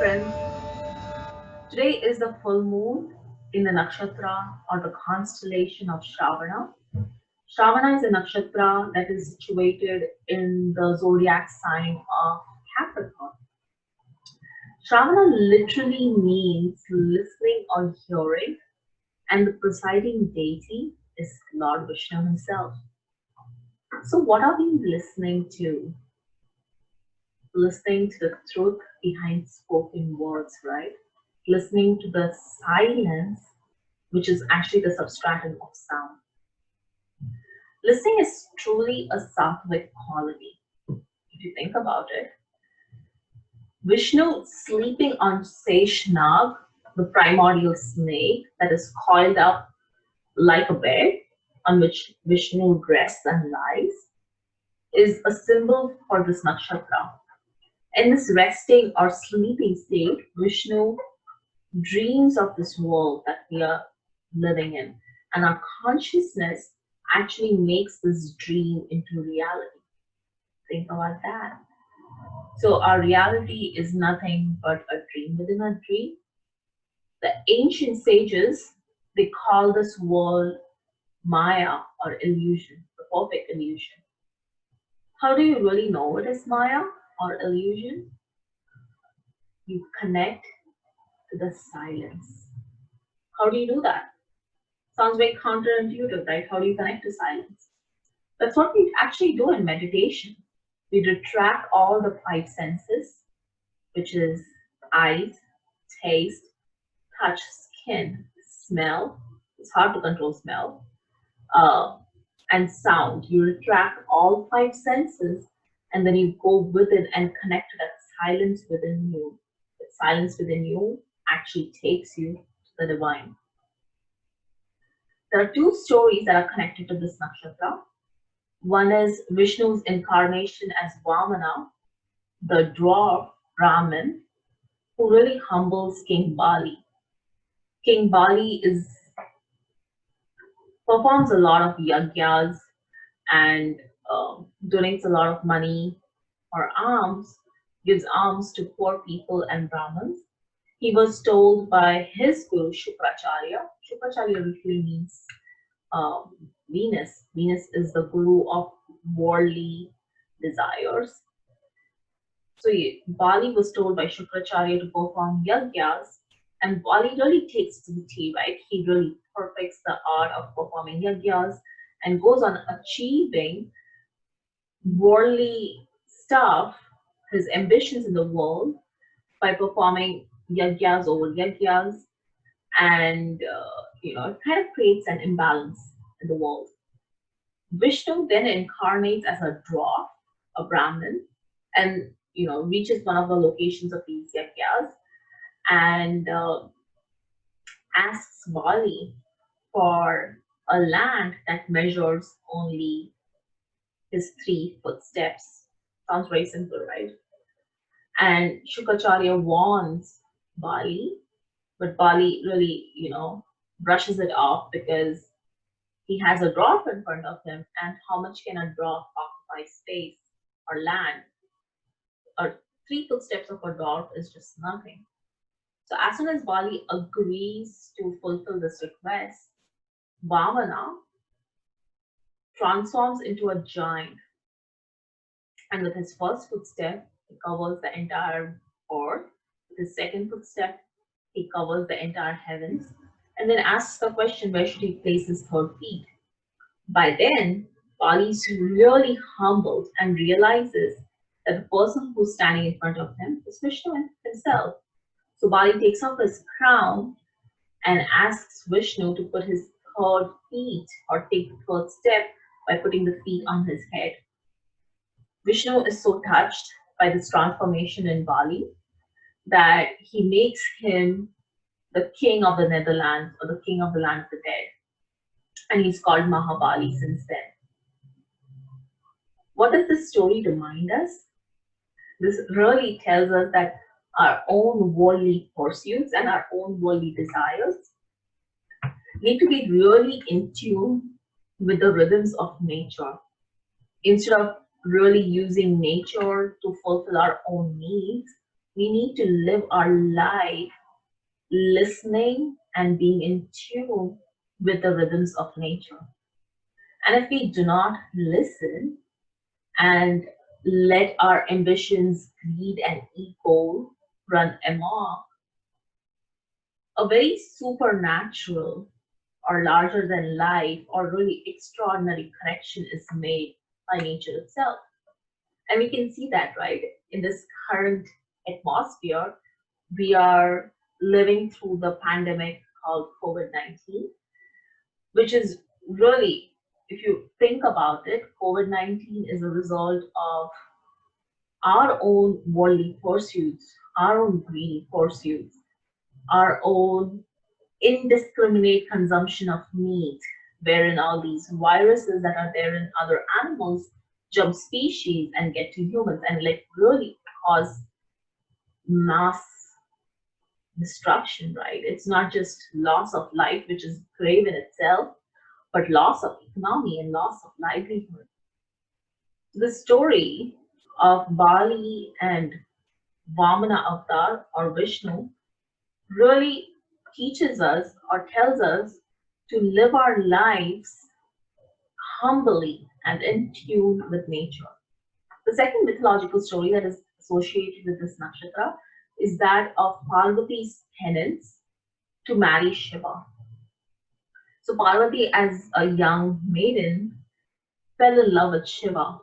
friends. Today is the full moon in the nakshatra or the constellation of Shravana. Shravana is a nakshatra that is situated in the zodiac sign of Capricorn. Shravana literally means listening or hearing, and the presiding deity is Lord Vishnu himself. So, what are we listening to? Listening to the truth behind spoken words, right? Listening to the silence, which is actually the substratum of sound. Listening is truly a sattvic quality. If you think about it, Vishnu sleeping on sheshnaag, the primordial snake that is coiled up like a bed on which Vishnu rests and lies, is a symbol for this nakshatra. In this resting or sleeping state, Vishnu dreams of this world that we are living in, and our consciousness actually makes this dream into reality. Think about that. So, our reality is nothing but a dream within a dream. The ancient sages, they call this world Maya or illusion, the perfect illusion. How do you really know what is Maya or illusion? You connect to the silence. How do you do that? Sounds very counterintuitive, right? How do you connect to silence? That's what we actually do in meditation. We retract all the five senses, which is eyes, taste, touch, skin, smell. It's hard to control smell. And sound. You retract all five senses and then you go within and connect to that silence within you. The silence within you actually takes you to the divine. There are two stories that are connected to this nakshatra. One is Vishnu's incarnation as Vamana, the dwarf Brahmin, who really humbles King Bali. King Bali performs a lot of yagnas and donates a lot of money or alms, gives alms to poor people and Brahmins. He was told by his Guru Shukracharya. Shukracharya literally means Venus. Venus is the guru of worldly desires. So Bali was told by Shukracharya to perform yagnas, and Bali really takes to the tea, right? He really perfects the art of performing yagnas and goes on achieving worldly stuff, his ambitions in the world, by performing yagnas over yagnas, and it kind of creates an imbalance in the world. Vishnu then incarnates as a dwarf, a Brahmin, and reaches one of the locations of these yagnas and asks Bali for a land that measures only his 3 footsteps. Sounds very simple, right? And Shukracharya warns Bali, but Bali really, brushes it off because he has a dwarf in front of him, and how much can a dwarf occupy space or land? Or 3 footsteps of a dwarf is just nothing. So as soon as Bali agrees to fulfill this request, Vamana transforms into a giant, and with his first footstep, he covers the entire earth. With his second footstep, he covers the entire heavens, and then asks the question, where should he place his third feet? By then, Bali's really humbled and realizes that the person who's standing in front of him is Vishnu himself. So Bali takes off his crown and asks Vishnu to put his third feet or take the third step by putting the feet on his head. Vishnu is so touched by this transformation in Bali that he makes him the king of the Netherlands or the king of the land of the dead. And he's called Mahabali since then. What does this story remind us? This really tells us that our own worldly pursuits and our own worldly desires need to be really in tune with the rhythms of nature. Instead of really using nature to fulfill our own needs, We need to live our life listening and being in tune with the rhythms of nature. And if we do not listen and let our ambitions, greed, and ego run amok, a very supernatural or larger than life or really extraordinary connection is made by nature itself. And we can see that, right? In this current atmosphere, we are living through the pandemic called COVID 19, which is really, if you think about it, COVID 19 is a result of our own worldly pursuits, our own greedy pursuits, our own indiscriminate consumption of meat, wherein all these viruses that are there in other animals jump species and get to humans and like really cause mass destruction, right? It's not just loss of life, which is grave in itself, but loss of economy and loss of livelihood. The story of Bali and Vamana avatar or Vishnu really teaches us or tells us to live our lives humbly and in tune with nature. The second mythological story that is associated with this nakshatra is that of Parvati's penance to marry Shiva. So Parvati, as a young maiden, fell in love with Shiva.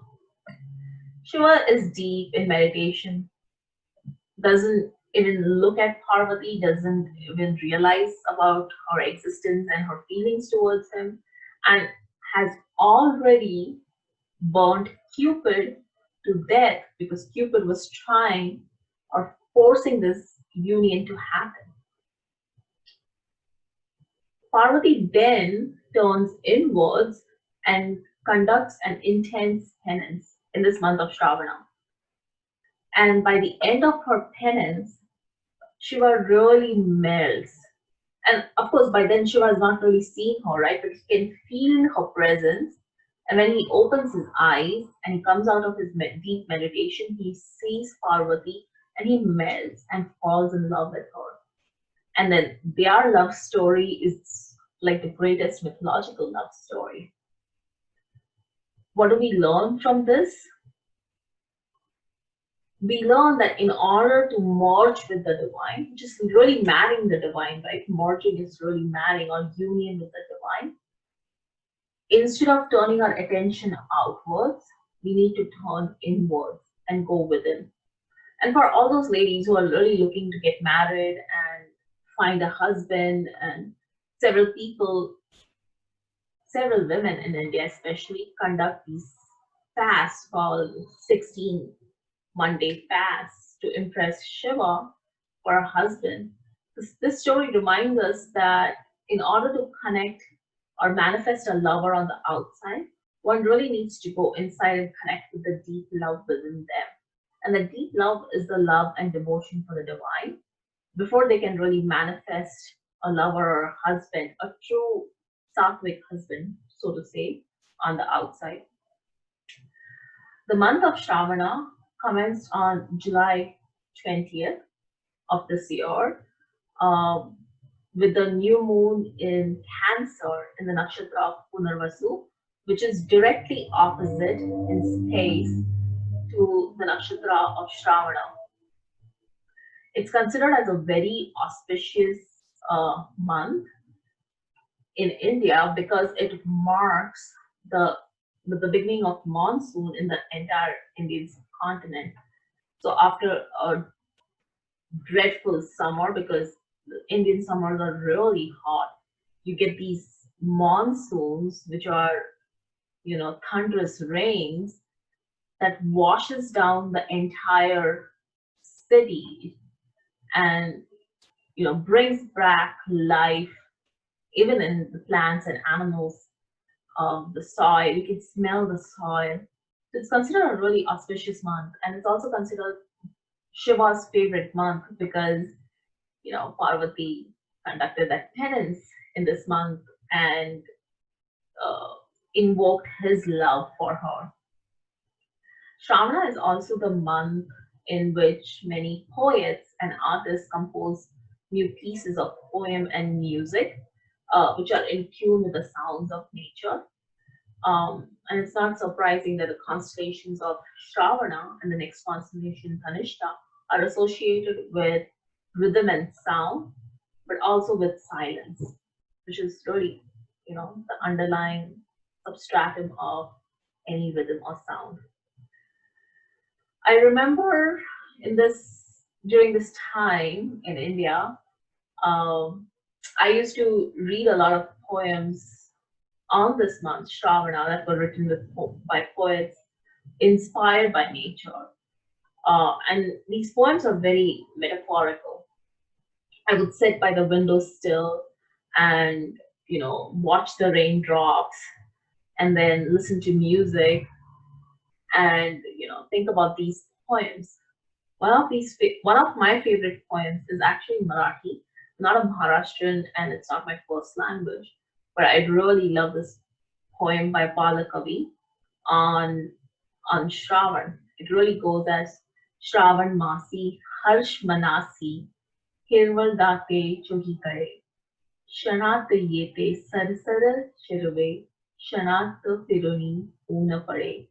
Shiva is deep in meditation, doesn't even look at Parvati, doesn't even realize about her existence and her feelings towards him, and has already burnt Cupid to death because Cupid was trying or forcing this union to happen. Parvati then turns inwards and conducts an intense penance in this month of Shravana. And by the end of her penance, Shiva really melts. And of course, by then Shiva has not really seen her, right? But he can feel her presence. And when he opens his eyes and he comes out of his deep meditation, he sees Parvati and he melts and falls in love with her. And then their love story is like the greatest mythological love story. What do we learn from this? We learn that in order to merge with the divine, which is really marrying the divine, right? Merging is really marrying or union with the divine. Instead of turning our attention outwards, we need to turn inwards and go within. And for all those ladies who are really looking to get married and find a husband, and several people, several women in India especially, conduct these fasts called 16 Monday fasts to impress Shiva for a husband. This story reminds us that in order to connect or manifest a lover on the outside, one really needs to go inside and connect with the deep love within them. And the deep love is the love and devotion for the divine before they can really manifest a lover or a husband, a true sattvic husband, so to say, on the outside. The month of Shravana commenced on July 20th of this year with the new moon in Cancer in the nakshatra of Punarvasu, which is directly opposite in space to the nakshatra of Shravana. It's considered as a very auspicious month in India because it marks the beginning of monsoon in the entire Indian subcontinent. So after a dreadful summer, because the Indian summers are really hot, you get these monsoons, which are, thunderous rains that washes down the entire city and, brings back life even in the plants and animals of the soil. You can smell the soil. So it's considered a really auspicious month, and it's also considered Shiva's favorite month because Parvati conducted that penance in this month and invoked his love for her. Shravana is also the month in which many poets and artists compose new pieces of poem and music, which are in tune with the sounds of nature. And it's not surprising that the constellations of Shravana and the next constellation Dhanishta are associated with rhythm and sound, but also with silence, which is really, the underlying substratum of any rhythm or sound. I remember in this during this time in India, um, I used to read a lot of poems on this month, Shravana, that were written by poets inspired by nature. And these poems are very metaphorical. I would sit by the window still and, watch the raindrops and then listen to music and, think about these poems. One of my favorite poems is actually Marathi, not a Maharashtrian, and it's not my first language, but I really love this poem by Balakavi on Shravan. It really goes as Shravan Masi, Harsh Manasi, Hirval Date Chohi Kare, Shanat Yete Sarsar Shirve, Shanat Firuni Una Pare.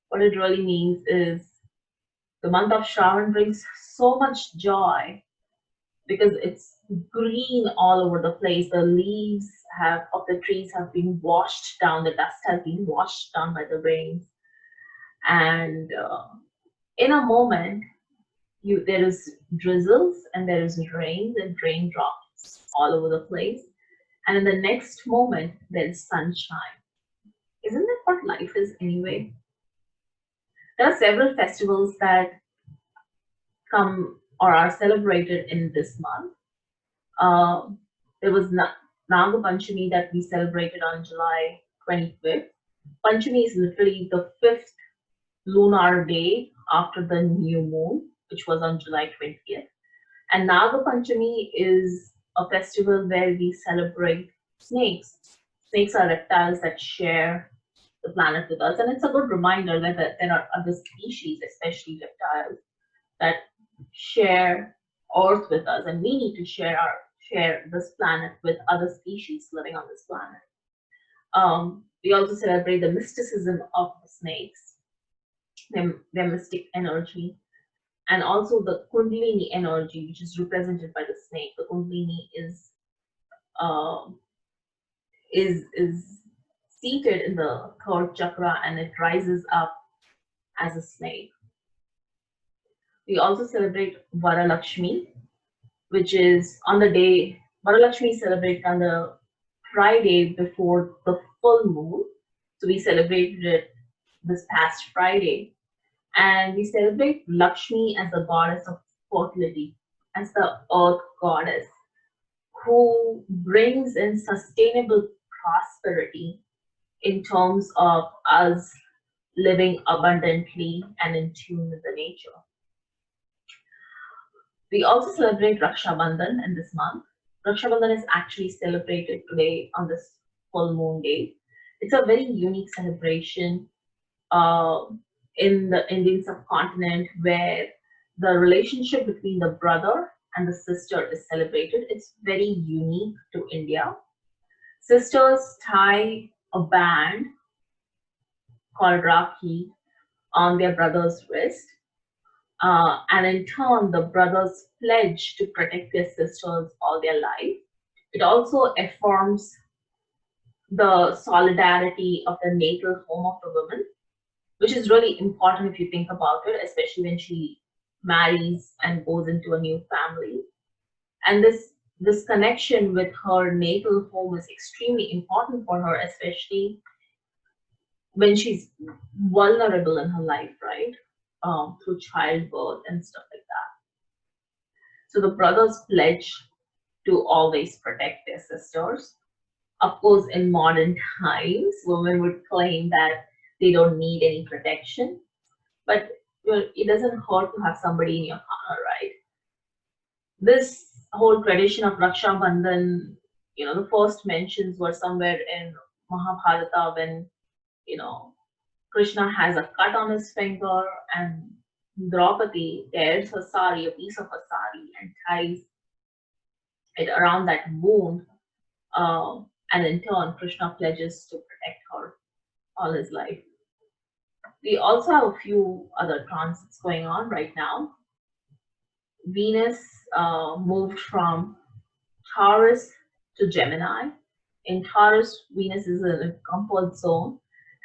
What it really means is the month of Shravan brings so much joy because it's green all over the place. The leaves of the trees have been washed down. The dust has been washed down by the rains, and in a moment, there is drizzles and there is rains and raindrops all over the place, and in the next moment there is sunshine. Isn't that what life is anyway? There are several festivals that come or are celebrated in this month. Uh, there was Naga Panchami that we celebrated on July 25th. Panchami is literally the fifth lunar day after the new moon, which was on July 20th. And Naga Panchami is a festival where we celebrate snakes. Snakes are reptiles that share the planet with us, and it's a good reminder that there are other species, especially reptiles, that share Earth with us, and we need to share this planet with other species living on this planet. We also celebrate the mysticism of the snakes, their mystic energy, and also the Kundalini energy, which is represented by the snake. The Kundalini uh, is seated in the third chakra, and it rises up as a snake. We also celebrate Varalakshmi, which is on the day Varalakshmi is celebrated on the Friday before the full moon. So we celebrated it this past Friday. And we celebrate Lakshmi as the goddess of fertility, as the earth goddess who brings in sustainable prosperity in terms of us living abundantly and in tune with the nature. We also celebrate Raksha Bandhan in this month. Raksha Bandhan is actually celebrated today on this full moon day. It's a very unique celebration uh, in the Indian subcontinent where the relationship between the brother and the sister is celebrated. It's very unique to India. Sisters tie a band called Rakhi on their brother's wrist. And in turn, the brothers pledge to protect their sisters all their life. It also affirms the solidarity of the natal home of the woman, which is really important if you think about it, especially when she marries and goes into a new family. And this connection with her natal home is extremely important for her, especially when she's vulnerable in her life, right? Through childbirth and stuff like that. So the brothers pledge to always protect their sisters. Of course, in modern times, women would claim that they don't need any protection, but it doesn't hurt to have somebody in your corner, right? This whole tradition of Raksha Bandhan, the first mentions were somewhere in Mahabharata when, Krishna has a cut on his finger and Draupadi tears her sari, a piece of her sari, and ties it around that wound. And in turn, Krishna pledges to protect her all his life. We also have a few other transits going on right now. Venus moved from Taurus to Gemini. In Taurus, Venus is in a comfort zone,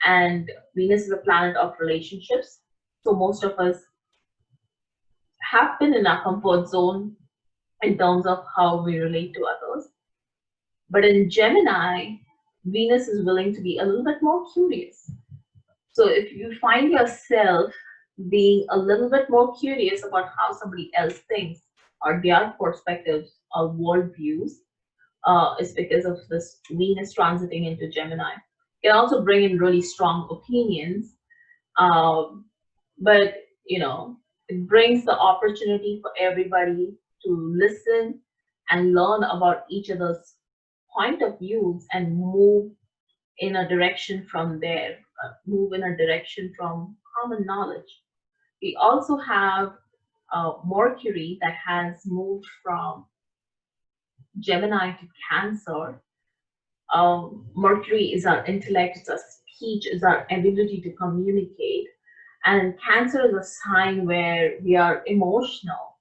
and Venus is a planet of relationships. So most of us have been in our comfort zone in terms of how we relate to others. But in Gemini, Venus is willing to be a little bit more curious. So if you find yourself being a little bit more curious about how somebody else thinks or their perspectives or worldviews, is because of this Venus transiting into Gemini. It can also bring in really strong opinions, um, but it brings the opportunity for everybody to listen and learn about each other's point of views and move in a direction from there, move in a direction from common knowledge. We also have Mercury that has moved from Gemini to Cancer. Mercury is our intellect, it's our speech, is our ability to communicate. And Cancer is a sign where we are emotional,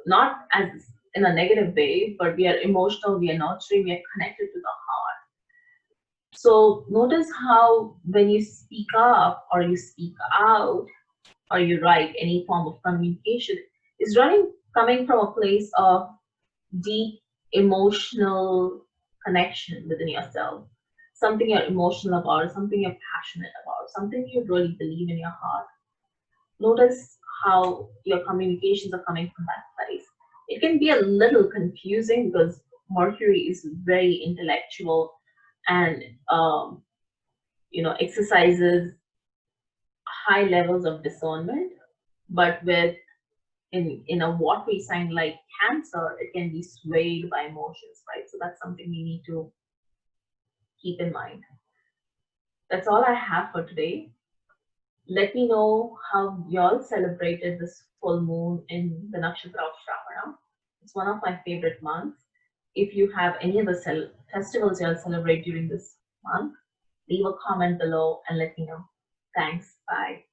not as in a negative way, but we are emotional, we are nurturing, we are connected to the heart. So notice how when you speak up or you speak out or you write any form of communication is coming from a place of deep emotional connection within yourself, something you're emotional about, something you're passionate about, something you really believe in your heart. Notice how your communications are coming from that place. It can be a little confusing because Mercury is very intellectual and exercises high levels of discernment, but with in a watery sign like Cancer, it can be swayed by emotions, right? So that's something we need to keep in mind. That's all I have for today. Let me know how y'all celebrated this full moon in the nakshatra of Shravana. It's one of my favorite months. If you have any other festivals y'all celebrate during this month, leave a comment below and let me know. Thanks. Bye.